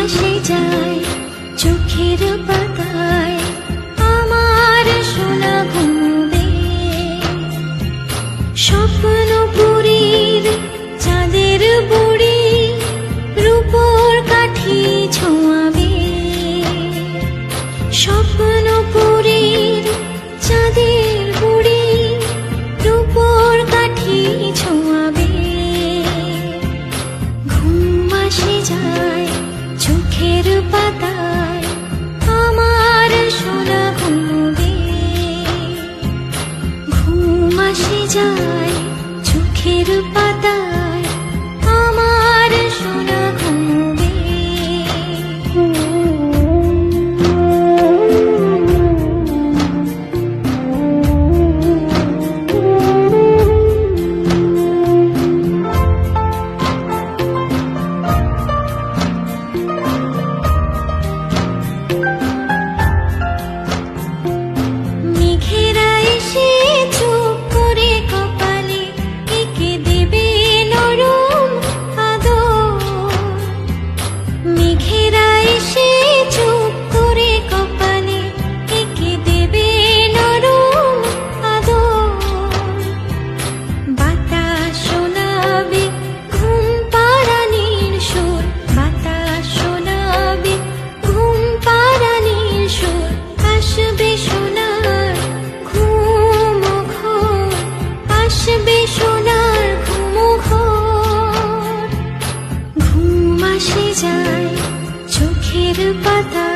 আসে যায় চোখের পাতায়, আমার সোনা ঘুমবে। স্বপ্নপুরীর চাঁদের বুড়ি রূপোর কাঠি ছোঁয়াবে। স্বপ্নপুরীর চাঁদের বুড়ি রূপোর কাঠি ছোঁয়াবে। ঘুম আসে যায় চোখের পাতায়, আমার সোনা ঘুমবে। ঘুম আসে যায় চোখের পাতায়, আমার সোনা ঘুমবে। মেঘেরা এসে চুপ করে কপালে এঁকে দেবে নরম আদর। মেঘেরা এসে চুপ করে কপালে এঁকে দেবে নরম আদর। বাতাস শোনাবে ঘুম পাড়ানির সুর, বাতাস শোনাবে ঘুম পাড়ানির সুর। আসবে সোনার ঘুম ঘোর, আসবে সোনার ঘুম ঘোর। ঘুম আসে যায় চোখের পাতা।